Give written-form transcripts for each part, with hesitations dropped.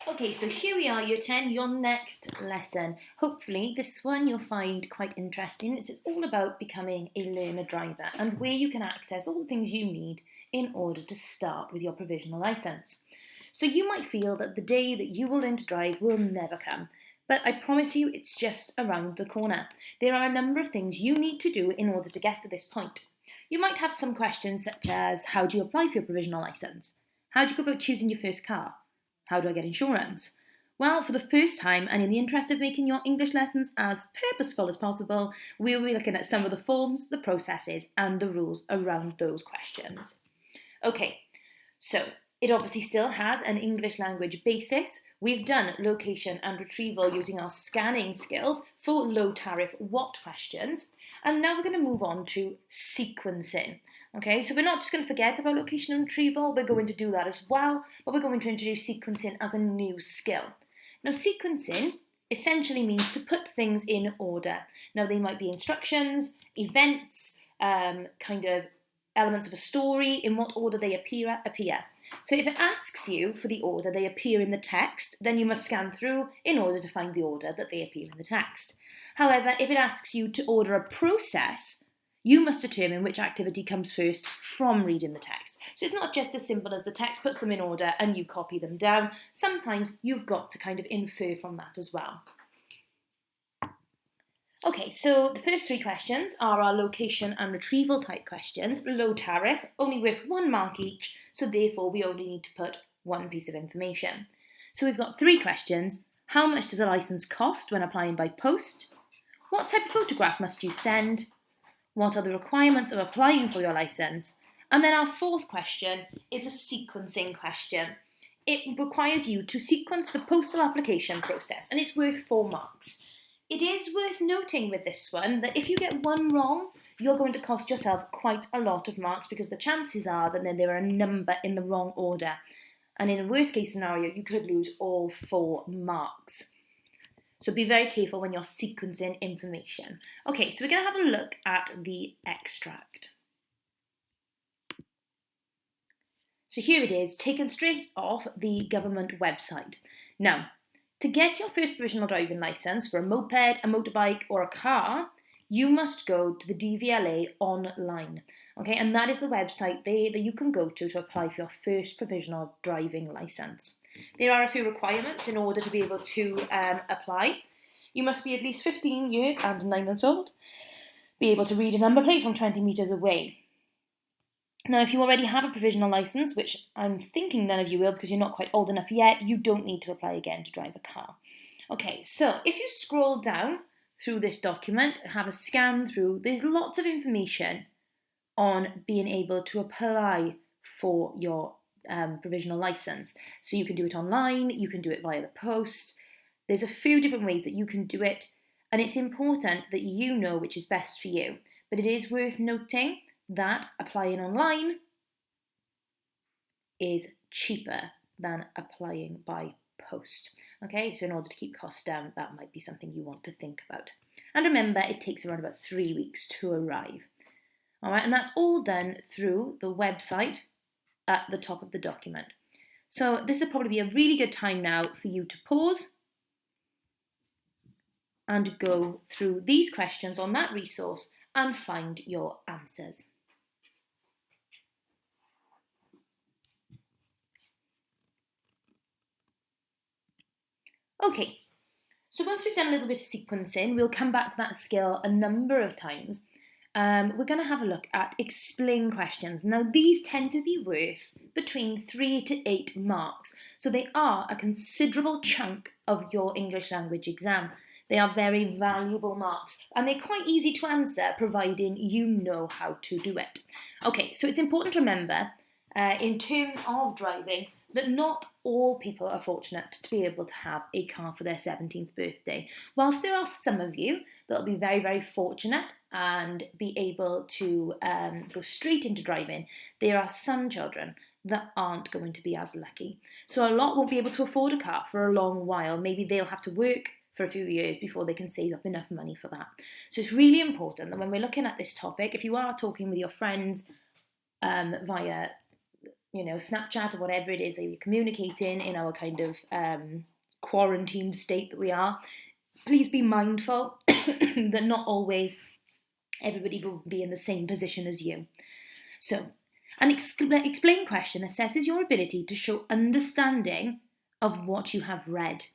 Okay, so here we are, Year 10, your next lesson. Hopefully this one you'll find quite interesting. It's all about becoming a learner driver and where you can access all the things you need in order to start with your provisional licence. So you might feel that the day that you will learn to drive will never come, but I promise you it's just around the corner. There are a number of things you need to do in order to get to this point. You might have some questions such as, how do you apply for your provisional licence? How do you go about choosing your first car? How do I get insurance? Well, for the first time, and in the interest of making your English lessons as purposeful as possible, we'll be looking at some of the forms, the processes, and the rules around those questions. Okay, so it obviously still has an English language basis. We've done location and retrieval using our scanning skills for low tariff what questions. And now we're going to move on to sequencing. Okay, so we're not just going to forget about location and retrieval, we're going to do that as well, but we're going to introduce sequencing as a new skill. Now, sequencing essentially means to put things in order. Now, they might be instructions, events, kind of elements of a story, in what order they appear. So if it asks you for the order they appear in the text, then you must scan through in order to find the order that they appear in the text. However, if it asks you to order a process, you must determine which activity comes first from reading the text. So it's not just as simple as the text puts them in order and you copy them down. Sometimes you've got to kind of infer from that as well. Okay, so the first three questions are our location and retrieval type questions. Low tariff, only worth 1 mark each, so therefore we only need to put one piece of information. So we've got 3 questions. How much does a licence cost when applying by post? What type of photograph must you send? What are the requirements of applying for your licence? And then our 4th question is a sequencing question. It requires you to sequence the postal application process, and it's worth 4 marks. It is worth noting with this one that if you get one wrong, you're going to cost yourself quite a lot of marks, because the chances are that then there are a number in the wrong order. And in a worst case scenario, you could lose all 4 marks. So be very careful when you're sequencing information. Okay, so we're going to have a look at the extract. So here it is, taken straight off the government website. Now, to get your first provisional driving licence for a moped, a motorbike or a car, you must go to the DVLA online. Okay, and that is the website that you can go to apply for your first provisional driving licence. There are a few requirements in order to be able to apply. You must be at least 15 years and 9 months old, be able to read a number plate from 20 metres away. Now, if you already have a provisional licence, which I'm thinking none of you will because you're not quite old enough yet, you don't need to apply again to drive a car. Okay, so if you scroll down through this document, have a scan through, there's lots of information on being able to apply for your provisional licence. So you can do it online, you can do it via the post. There's a few different ways that you can do it, and it's important that you know which is best for you. But it is worth noting that applying online is cheaper than applying by post. Okay, so in order to keep costs down, that might be something you want to think about. And remember, it takes around about 3 weeks to arrive. All right, and that's all done through the website at the top of the document. So this would probably be a really good time now for you to pause and go through these questions on that resource and find your answers. Okay, so once we've done a little bit of sequencing, we'll come back to that skill a number of times. We're going to have a look at explain questions. Now, these tend to be worth between 3 to 8 marks, so they are a considerable chunk of your English language exam. They are very valuable marks, and they're quite easy to answer, providing you know how to do it. Okay, so it's important to remember, in terms of driving, that not all people are fortunate to be able to have a car for their 17th birthday. Whilst there are some of you that will be very, very fortunate and be able to go straight into driving, there are some children that aren't going to be as lucky. So a lot won't be able to afford a car for a long while. Maybe they'll have to work for a few years before they can save up enough money for that. So it's really important that when we're looking at this topic, if you are talking with your friends via Snapchat or whatever it is that you're communicating in our kind of quarantined state that we are, please be mindful that not always everybody will be in the same position as you. So, an explain question assesses your ability to show understanding of what you have read.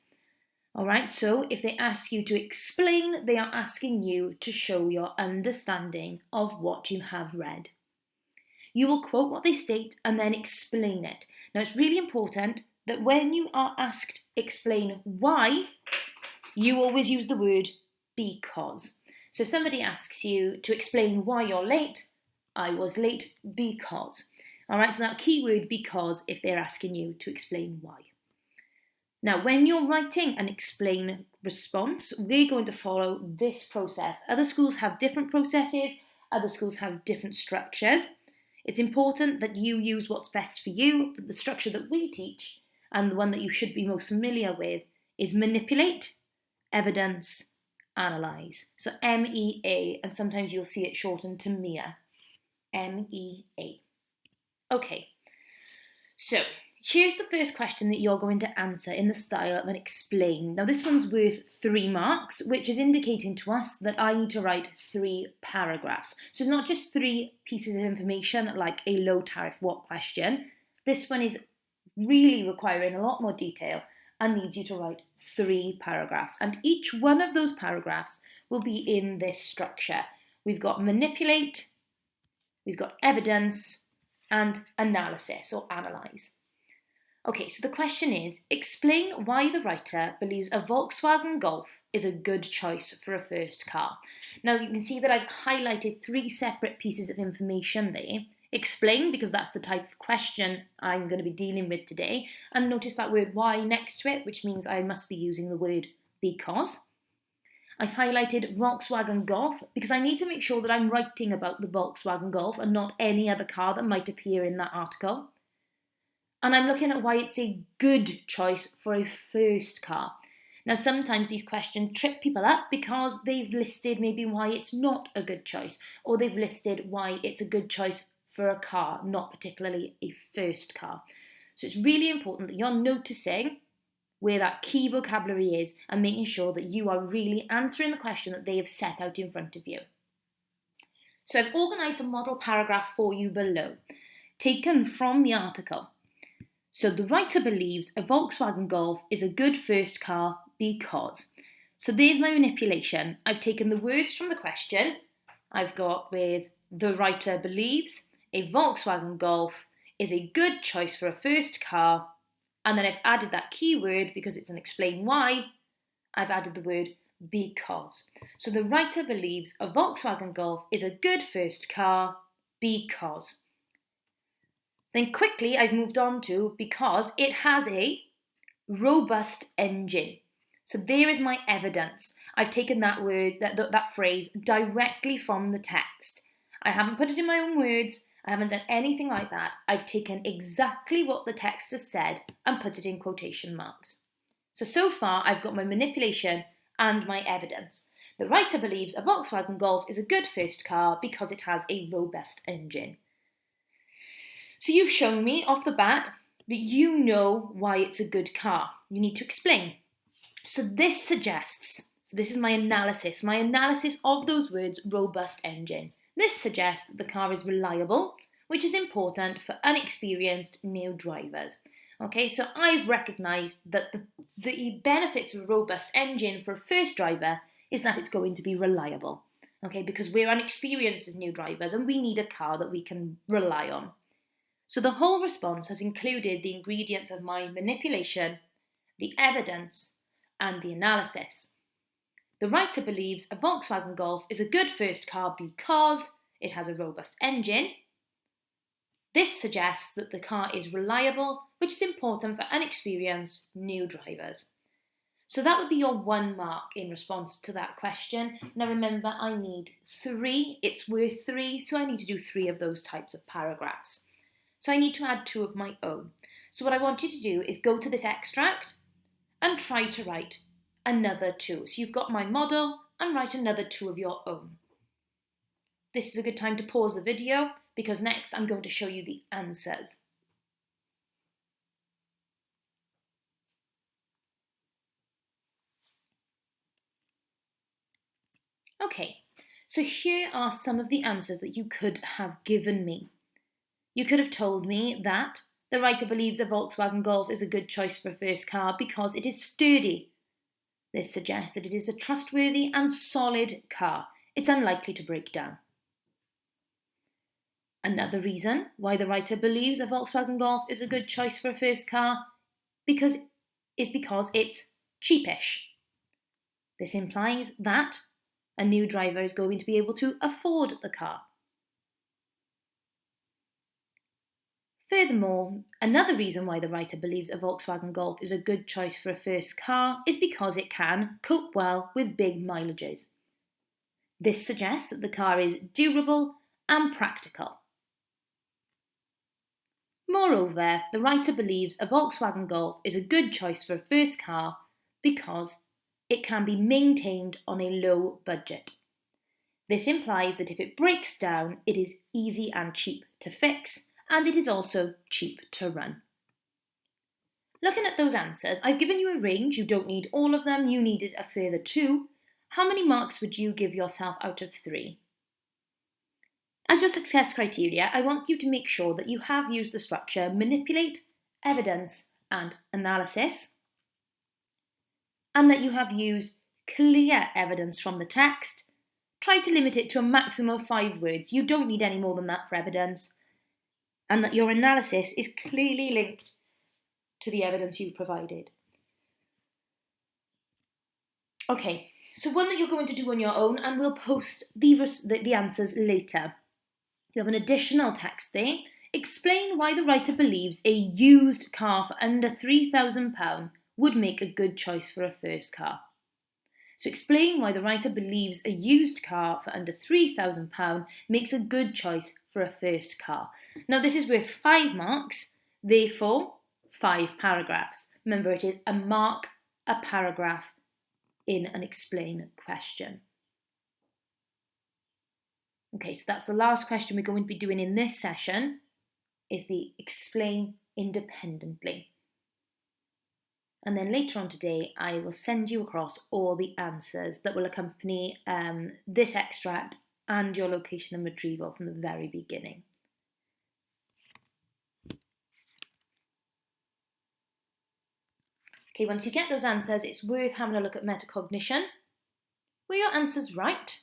All right, so if they ask you to explain, they are asking you to show your understanding of what you have read. You will quote what they state and then explain it. Now, it's really important that when you are asked explain why, you always use the word because. So if somebody asks you to explain why you're late, I was late because. All right, so that keyword because if they're asking you to explain why. Now, when you're writing an explain response, we're going to follow this process. Other schools have different processes, other schools have different structures. It's important that you use what's best for you, but the structure that we teach, and the one that you should be most familiar with, is manipulate, evidence, analyse. So MEA, and sometimes you'll see it shortened to MEA. MEA. Okay, so here's the first question that you're going to answer in the style of an explain. Now this one's worth 3 marks, which is indicating to us that I need to write 3 paragraphs. So it's not just 3 pieces of information like a low tariff what question. This one is really requiring a lot more detail and needs you to write 3 paragraphs. And each one of those paragraphs will be in this structure. We've got manipulate, we've got evidence, and analysis or analyse. Okay, so the question is, explain why the writer believes a Volkswagen Golf is a good choice for a first car. Now you can see that I've highlighted 3 separate pieces of information there. Explain, because that's the type of question I'm going to be dealing with today. And notice that word why next to it, which means I must be using the word because. I've highlighted Volkswagen Golf because I need to make sure that I'm writing about the Volkswagen Golf and not any other car that might appear in that article. And I'm looking at why it's a good choice for a first car. Now, sometimes these questions trip people up because they've listed maybe why it's not a good choice, or they've listed why it's a good choice for a car, not particularly a first car. So it's really important that you're noticing where that key vocabulary is and making sure that you are really answering the question that they have set out in front of you. So I've organised a model paragraph for you below, taken from the article. So the writer believes a Volkswagen Golf is a good first car because. So there's my manipulation. I've taken the words from the question. I've got with the writer believes a Volkswagen Golf is a good choice for a first car. And then I've added that keyword because it's an explain why. I've added the word because. So the writer believes a Volkswagen Golf is a good first car because. Then quickly I've moved on to because it has a robust engine. So there is my evidence. I've taken that word, that phrase directly from the text. I haven't put it in my own words. I haven't done anything like that. I've taken exactly what the text has said and put it in quotation marks. So far I've got my manipulation and my evidence. The writer believes a Volkswagen Golf is a good first car because it has a robust engine. So you've shown me off the bat that you know why it's a good car. You need to explain. So this is my analysis of those words, robust engine. This suggests that the car is reliable, which is important for unexperienced new drivers. Okay, so I've recognised that the benefits of a robust engine for a first driver is that it's going to be reliable. Okay, because we're unexperienced as new drivers and we need a car that we can rely on. So the whole response has included the ingredients of my manipulation, the evidence, and the analysis. The writer believes a Volkswagen Golf is a good first car because it has a robust engine. This suggests that the car is reliable, which is important for unexperienced new drivers. So that would be your 1 mark in response to that question. Now remember, I need 3. It's worth 3, so I need to do 3 of those types of paragraphs. So I need to add 2 of my own. So what I want you to do is go to this extract and try to write another 2. So you've got my model and write another 2 of your own. This is a good time to pause the video because next I'm going to show you the answers. Okay, so here are some of the answers that you could have given me. You could have told me that the writer believes a Volkswagen Golf is a good choice for a first car because it is sturdy. This suggests that it is a trustworthy and solid car. It's unlikely to break down. Another reason why the writer believes a Volkswagen Golf is a good choice for a first car is because it's cheapish. This implies that a new driver is going to be able to afford the car. Furthermore, another reason why the writer believes a Volkswagen Golf is a good choice for a first car is because it can cope well with big mileages. This suggests that the car is durable and practical. Moreover, the writer believes a Volkswagen Golf is a good choice for a first car because it can be maintained on a low budget. This implies that if it breaks down, it is easy and cheap to fix, and it is also cheap to run. Looking at those answers, I've given you a range. You don't need all of them. You needed a further 2. How many marks would you give yourself out of 3? As your success criteria, I want you to make sure that you have used the structure manipulate, evidence, and analysis, and that you have used clear evidence from the text. Try to limit it to a maximum of 5 words. You don't need any more than that for evidence. And that your analysis is clearly linked to the evidence you provided. Okay, so one that you're going to do on your own, and we'll post the answers later. You have an additional text there. Explain why the writer believes a used car for under £3,000 would make a good choice for a first car. So explain why the writer believes a used car for under £3,000 makes a good choice for a first car. Now this is worth 5 marks, therefore 5 paragraphs. Remember, it is a mark a paragraph in an explain question. Okay, so that's the last question we're going to be doing in this session, is the explain independently. And then later on today, I will send you across all the answers that will accompany this extract and your location and retrieval from the very beginning. Okay, once you get those answers, it's worth having a look at metacognition. Were your answers right?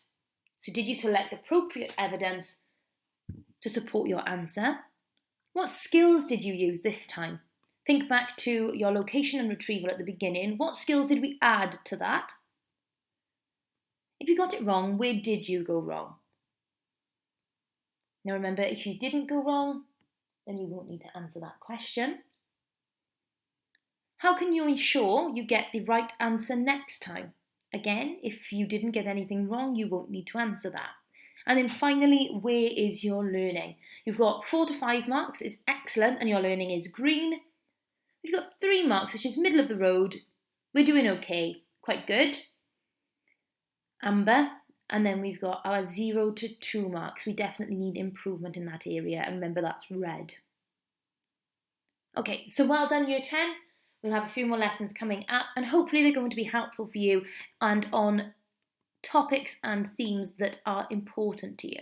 So did you select appropriate evidence to support your answer? What skills did you use this time? Think back to your location and retrieval at the beginning. What skills did we add to that? If you got it wrong, where did you go wrong? Now remember, if you didn't go wrong, then you won't need to answer that question. How can you ensure you get the right answer next time? Again, if you didn't get anything wrong, you won't need to answer that. And then finally, where is your learning? You've got 4 to 5 marks, is excellent, and your learning is green. We've got 3 marks, which is middle of the road. We're doing okay, quite good. Amber, and then we've got our 0 to 2 marks. We definitely need improvement in that area, and remember that's red. Okay, so well done, Year 10. We'll have a few more lessons coming up, and hopefully they're going to be helpful for you and on topics and themes that are important to you.